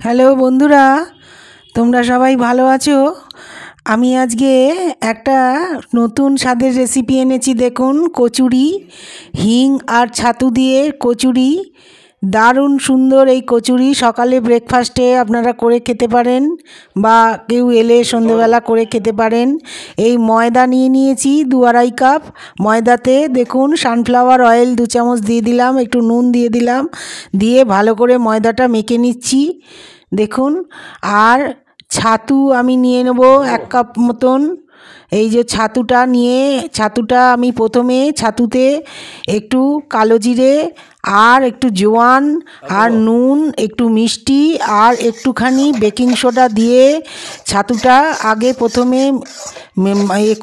Hello বন্ধুরা, তোমরা সবাই ভালো আছো? আমি আজকে একটা নতুন স্বাদের রেসিপি এনেছি। দেখুন, কচুরি, হিং আর ছাতু দিয়ে কচুরি। দারুণ সুন্দর এই কচুরি। সকালে ব্রেকফাস্টে আপনারা করে খেতে পারেন, বা কেউ এলে সন্ধেবেলা করে খেতে পারেন। এই ময়দা নিয়েছি 2-2.5 কাপ। ময়দাতে দেখুন সানফ্লাওয়ার অয়েল 2 চামচ দিয়ে দিলাম, একটু নুন দিয়ে দিলাম, দিয়ে ভালো করে ময়দাটা মেখে নিচ্ছি। দেখুন, আর ছাতু আমি নিয়ে নেব 1 কাপ মতন। এই যে ছাতুটা আমি প্রথমে ছাতুতে একটু কালো জিরে আর একটু জোয়ান আর নুন, একটু মিষ্টি আর একটুখানি বেকিং সোডা দিয়ে ছাতুটা আগে প্রথমে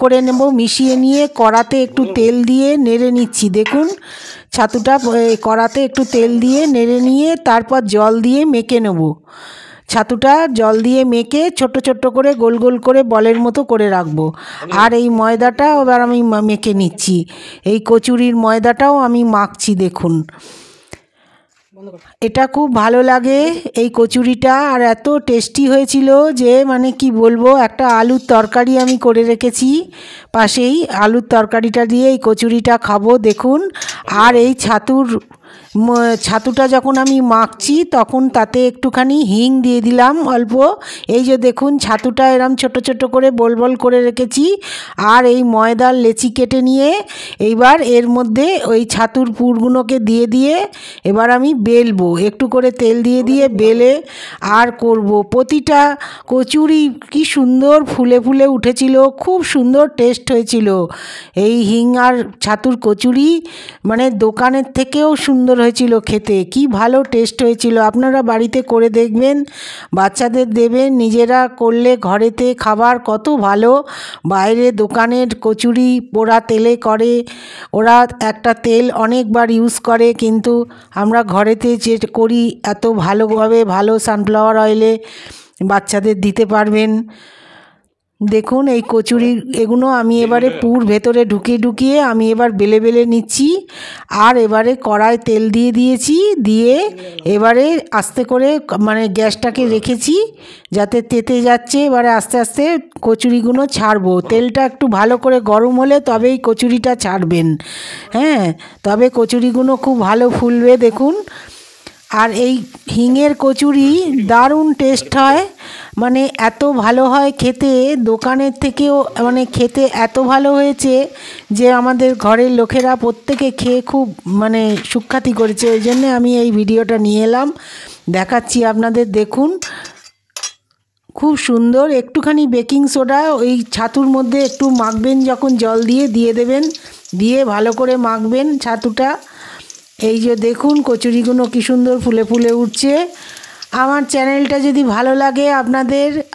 করে নেব। মিশিয়ে নিয়ে কড়াতে একটু তেল দিয়ে নেড়ে নিচ্ছি। দেখুন, ছাতুটা কড়াতে একটু তেল দিয়ে নেড়ে নিয়ে তারপর জল দিয়ে মেখে নেব। ছাতুটা জল দিয়ে মেখে ছোট ছোট করে গোল গোল করে বলের মতো করে রাখবো। আর এই ময়দাটা এবার আমি মেখে নিচ্ছি। এই কচুরির ময়দাটাও আমি মাখছি। দেখুন, এটা খুব ভালো লাগে এই কচুরিটা, আর এত টেস্টি হয়েছিল যে মানে কি বলবো। একটা আলুর তরকারি আমি করে রেখেছি পাশেই, আলুর তরকারিটা দিয়ে এই কচুরিটা খাবো। দেখুন, আর এই ছাতুটা যখন আমি মাখছি তখন তাতে একটুখানি হিং দিয়ে দিলাম অল্প। এই যে দেখুন, ছাতুটা এরম ছোট ছোট করে বল বল করে রেখেছি, আর এই ময়দার লেচি কেটে নিয়ে এইবার এর মধ্যে ওই ছাতুর পুরগুলোকে দিয়ে এবার আমি বেলবো। একটু করে তেল দিয়ে বেলে আর করব। প্রতিটা কচুরি কি সুন্দর ফুলে ফুলে উঠেছিল, খুব সুন্দর টেস্ট হয়েছিল। এই হিং আর ছাতুর কচুরি মানে দোকানের থেকেও সুন্দর হয়েছিল খেতে। কি ভালো টেস্ট হয়েছিল। আপনারা বাড়িতে করে দেখবেন, বাচ্চাদের দেবেন। নিজেরা করলে ঘরেতে খাবার কত ভালো। বাইরে দোকানের কচুরি পোড়া তেলে করে, ওরা একটা তেল অনেকবার ইউজ করে, কিন্তু আমরা ঘরেতে যে করি এত ভালোভাবে, ভালো সানফ্লাওয়ার অয়েলে বাচ্চাদের দিতে পারবেন। দেখুন, এই কচুরি এগুলো আমি এবারে পুর ভেতরে ঢুকিয়ে আমি এবার বেলে নিচ্ছি। আর এবারে কড়ায় তেল দিয়েছি, দিয়ে এবারে আস্তে করে মানে গ্যাসটাকে রেখেছি যাতে তেতে যাচ্ছে। এবারে আস্তে আস্তে কচুরিগুলো ছাড়বো। তেলটা একটু ভালো করে গরম হলে তবেই কচুরিটা ছাড়বেন। হ্যাঁ, তবে কচুরিগুলো খুব ভালো ফুলবে। দেখুন, আর এই হিঙের কচুরি দারুণ টেস্ট হয়, মানে এত ভালো হয় খেতে। দোকানের থেকেও মানে খেতে এত ভালো হয়েছে যে আমাদের ঘরের লোকেরা প্রত্যেকে খেয়ে খুব মানে সুখ্যাতি করেছে। ওই জন্যে আমি এই ভিডিওটা নিয়ে এলাম, দেখাচ্ছি আপনাদের। দেখুন, খুব সুন্দর। একটুখানি বেকিং সোডা ওই ছাতুর মধ্যে একটু মাখবেন, যখন জল দিয়ে দেবেন, দিয়ে ভালো করে মাখবেন ছাতুটা। এই যে দেখুন, কচুরিগুলো কি সুন্দর ফুলে ফুলে উঠছে। আমার চ্যানেলটা যদি ভালো লাগে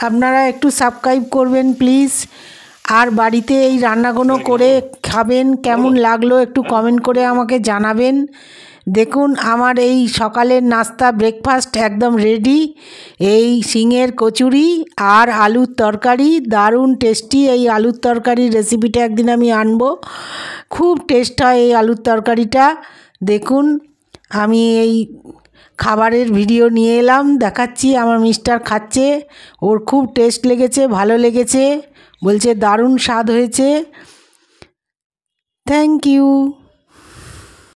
আপনারা একটু সাবস্ক্রাইব করবেন প্লিজ। আর বাড়িতে এই রান্নাগুলো করে খাবেন, কেমন লাগলো একটু কমেন্ট করে আমাকে জানাবেন। দেখুন, আমার এই সকালের নাস্তা ব্রেকফাস্ট একদম রেডি। এই শিঙের কচুরি আর আলুর তরকারি দারুণ টেস্টি। এই আলুর তরকারির রেসিপিটা একদিন আমি আনবো, খুব টেস্ট হয় এই আলুর তরকারিটা। দেখুন, আমি এই খাবারের ভিডিও নিয়ে এলাম, দেখাচ্ছি। আমার মিস্টার খাচ্ছে, ওর খুব টেস্ট লেগেছে, ভালো লেগেছে, বলছে দারুণ স্বাদ হয়েছে। Thank you.